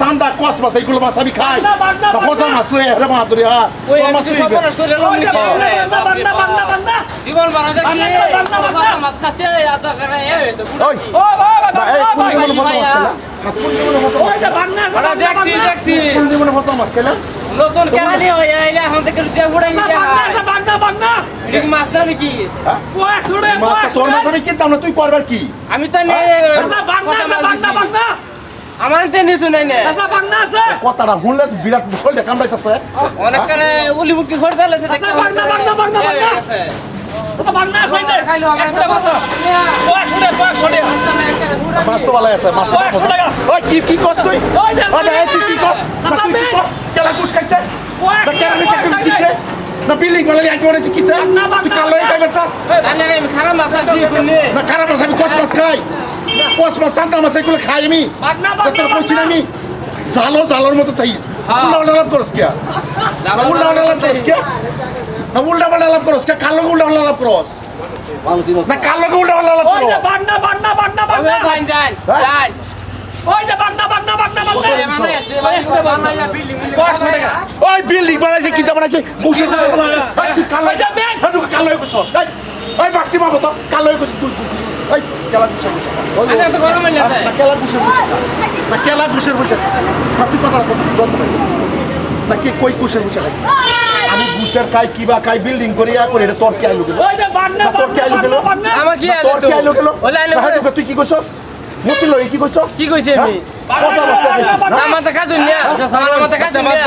Sanda kos mas ikul mas abi khai. Na kosa mas lu ya, rama tu dia. Mas tu ibe. জীবন বানা দেখি মাছ খাচ্ছে এত করে Oi. Ba eh kun di mana mas kala? Kun di mana mas? ওই যে বাংলা দেখছি Kun di mana mas kala? নতুন কেরানি হয়ে আইলে এখন থেকে যে উড়াই দিতে বাংলা ঠিক মাছ না নাকি ওই ছড়ে Mas ta sor mas আমি কিনতাম না তুই করবার কি? আমি তো বাংলা আমার তো নিছু নাই না বাংলা আছে কথাটা শুনলে বিরাট মুশকিল দে কামড়াইতাছে। অনেক করে উলি মুক্তি করে দিলেছে দেখতে বাংলা তো বাংলা আছে খাইলো একটা বছর Mas to balai আছে, mas to. Oi কি কস তুই? ওই তুই কি কস? তুই কি কস? কেলা কুছ খাইছে? না কেলা নিছে কিছে? না বিল্ডিং বলে আগে বলে কিছে? তুই কালো এই টাইম আছে। আমি খারাপ মাছ দিয়ে কোনে না খারাপ মাছ আমি কস মাছ খাই। কস মাছ সান্তা মাছ এগুলো খাই আমি। তোর কইছি না আমি। জালোর মতো তাই। উল্টা করস কি? উল্টা করস কি? না উল্টা করস কি? কালো উল্টা করস। না কালো উল্টা করস। ওই যে বাংলা যাই ওই যে বাংলা ওই বিল্ডিং বানাইছে কিটা বানাইছে বসে কালো যাবে কালো কইছ ওই বাক্তি মাবো তো কালো কইছ তুই ওই কেলা কুছ আরে তো গরম লাগে না কেলা কুছের বসে তুই কথা বন্ধ কর না কি কই কুছের বসে খাইছিস আমি বুশের খাই কিবা খাই বিল্ডিং করিয়া করে এটা তোর কি আইলো গেল ওই যে বাংলা তোর কি আইলো গেল আমার কি আইলো তোর কি আইলো গেল তুই কি কইছ মুতি লই কি কইছ কি কইছে আমি আমার তো কাজ নিয়া আমার তো কাজ নিয়া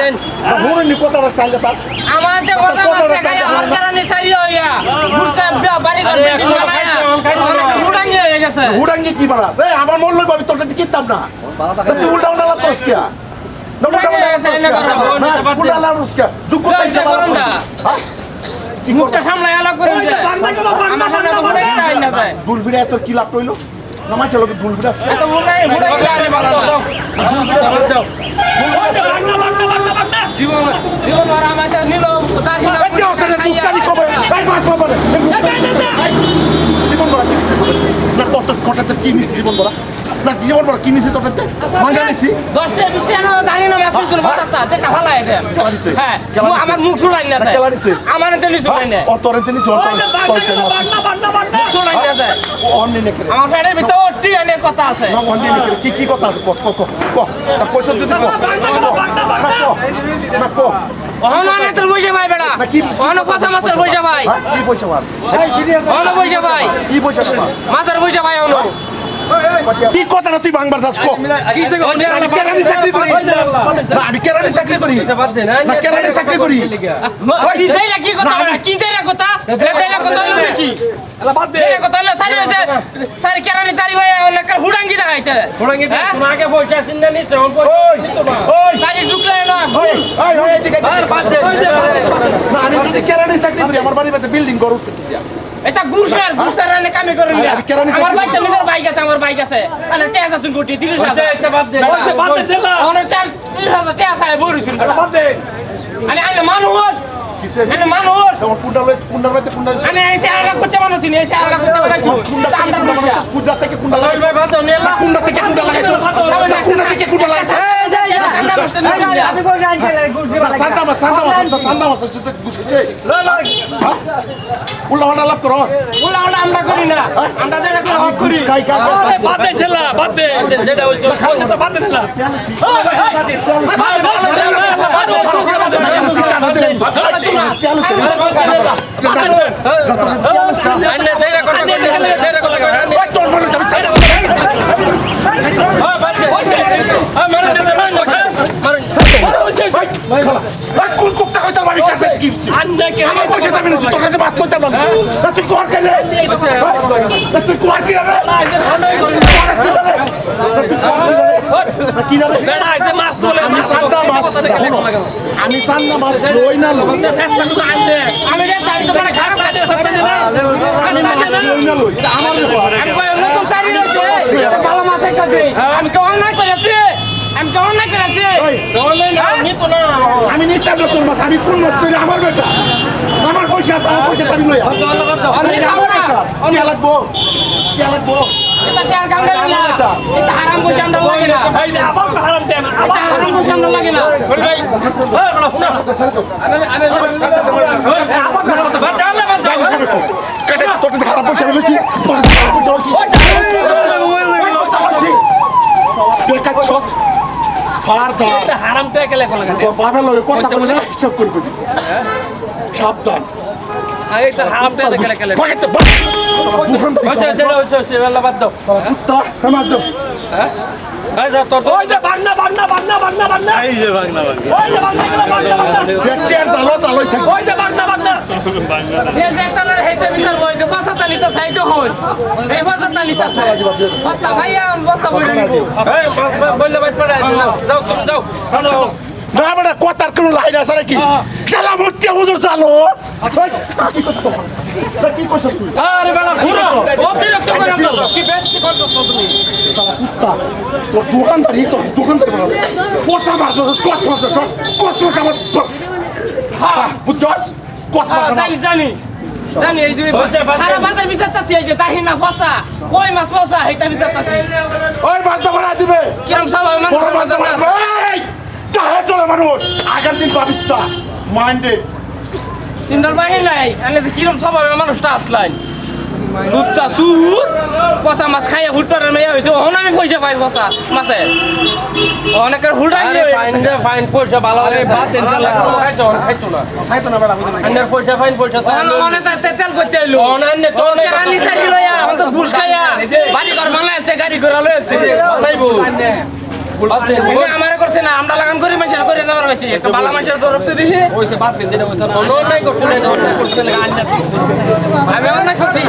হুন নি কথা রাস্তালে তার আমার যে কথা মাছ খাই আমার কারণে চাই হইয়া মুস্তা বাড়ি ঘর বেটি বানায়া মুডাঙ্গি হয়ে গেছে হুডাঙ্গি কি বানাস এই আমার মন লই ভাবি তোরটা কিতাম না তুই উল্টা লাভ করস কি উল্টা লাভ করস কি যোগ্যতা হিসাবে মুখটা সামলাই আলাপ করে আমার সামনে তো মুডাঙ্গি আই না যায় বুলবিড়া তোর কি লাভ হইলো নামা চলো বুলবিড়া এত মুডাঙ্গি আনি বানাও জীবন আর আমাদের নিল তারি জীবন বড়া কি নিছে না কত কটাতে কি নিছে জীবন বড়া না জীবন বড়া কি নিছে তোরতে মাঙ্গা নিছি 10 টা 20 টা না দাঁড়িয়ে না মাছ শুরু করতে যে কাফালা এটা হ্যাঁ আমার মুখ শুনাই না কেলা নিছে আমার তো নিছে না ও তোরতে নিছে ও তোরতে মুখ শুনাই না যায় অন্য নেকে আমার ফ্রেন্ডের ভিতর ওটি এনে কথা আছে না অন্য নেকে কি কথা আছে ক কইছ যদি ক না ক অহন আনেছেন বইসা ভাই বেড়া অহন পয়সা মাছের বইসা ভাই কি পয়সা মার অহন বইসা ভাই কি পয়সা মার মাছের বইসা ভাই অহন কি কথা না তুই বাংবার দাস কো আমি কেরানি চাকরি করি না আমি কেরানি চাকরি করি না কেরানি চাকরি করি দেইলা কি কথা বড় কি দেইলা কথা হইলো কি এলা বাদ দে দেইলা কথা হইলো সারি হইছে সারি কেরানি চারি ভাই অনেক হুড়াঙ্গি দেখাইতে হুড়াঙ্গি তোমাকে পয়সা চিন্তা নি তখন ওই সারি ঢুকলে না ওই এদিকে বাদ দে না আমি যদি কেরানি চাকরি করি আমার বাড়িতে বিল্ডিং গড় উঠতে দিয়া এটা গুছার রানে কামে করে নিয়া আমার বাইক নিজের বাইক আছে আরে টেস আছে গুটি 30000 এটা বাদ দে দিলা অনেক 30000 টেস আয় বরিছিল বাদ দে আরে মানুষ কিসে আরে মানুষ তোমার কুন্ডালাইতে আরে এসে আলাদা করতে মানুষ নি এসে আলাদা করতে লাগাইছো কুন্ডা থেকে কুন্ডা লাগাইছো বাদ দাও নেলা কুন্ডা থেকে কুন্ডা লাগাইছো কুন্ডা থেকে কুন্ডা লাগাইছো আমি কই জানছিলাম গুটি সান্তা মাছ শুধু গুছছে উল্টা উল্টা লাভ করো উলা আমরা করি না আমরা যেটা করি হক করি খাই কা বাদ দে ছেলা বাদ দে যেটা হইছে খাওয়া বাদ দে ছেলা কোন কুকটা কইতা বাড়ি কাছে কি আমার পয়সা যাবে না তোর কাছে বাস করতে পারবো না তুই কোয়ার কেন তুই কোয়ার কি রে কি না রে? বেড়া আইছে মাছ তোলে আমি সান্দা মাছ শোনো, আমি সান্দা মাছ লই না লই। আমি রে তাই তো মানে খারাপ লাগে আমি মাছ লই না লই। এটা আমার ব্যাপার। আমি কই নতুন চারি রইছে ভালো মাছ একটা দে আমি কেমন নাই করেছি আমি কেমন নাই করেছি ওই, আমি তো না আমি নিতাম না তোর মাছ, আমি কোন মাছ তৈরি আমার বেটা, আমার পয়সা আছে, আমার পয়সা আমি লই আম। আমি এটা যাবো আমার না বেটা, কে লাগবো? কে লাগবো? এটা দেয়ার কাম লাগে না এটা হারাম বসে আমরা লাগে না এই যে আবার হারাম দেন এটা হারাম বসে আমরা লাগে না কেটে তোর তো খারাপ পয়সা লইছি, তোর তো খারাপ পয়সা লইছি। বেকার ছত, ফারদা, হারাম তো একেলে কোলা কাটে তোর বাবার লগে কথা বলে না, হিসাব করে কইছি। সাবধান। এই তো হারাম তো একেলে একেলে পকেটে বাস। বুখান থেকে কুত্তা, হেমার দাও। ওই যে বাগনা বাগনা বাগনা বাগনা বাগনা এই যে বাগনা বাগনা ওই যে বাগনা এগুলো বাগনা বাগনা দেখতে আর জালো জালোই থাকবে। ওই যে বাগনা বাগনা এই যে তালার হেতে বিচার বই যে বসাতা নিতে সাইড হল এই বসাতা নিতে সাই বস্তা ভাইয়া বস্তা বই নিব না বেটা কথার কোনো লাইন আছে নাকি? শালা মুত্তে হুজুর জালো। কি কইছস তুই? কুত্তা, তোর দোকানদারি, তোর দোকানদারি বানাবে। পচা মাছ বসস, কচ মাছ বসস, কচ মাছ আমার বুঝছস? কচ মাছ আমার। জানি জানি জানি এই যে সারা বাজার বিচারতাছি এই যে তাহিনা ফসা কই মাছ ফসা এটা বিচারতাছি ওই মাছটা বানায় দিবে। কিরম সব মান বড় মাছ বানাবে। এই, তাহে চলে মানুষ। আগের দিন পাবিস তা। মাইন্ডে। সিন্দার বাহিনী নাই আনে যে কিরম স্বভাবে মানুষটা আসলাই লুচ্চা সুর পচা মাছ খাইয়া হুটপাড়ার মেয়ে হয়েছে ওখানে আমি পয়সা পাই পচা মাছে অনেকের হুড়াই মনে তেল করতে এলো কেরানি চারি লইয়া এখন তো ঘুষ খাইয়া বাড়ি ঘর বাংলা আছে গাড়ি ঘোড়া লয়েছে আমারে করছে না আমরা লাগান করি মানুষের করে নেওয়ার হয়েছে একটা ভালো মানুষের তো রক্ষে দিছি আমি অন্যায় করছি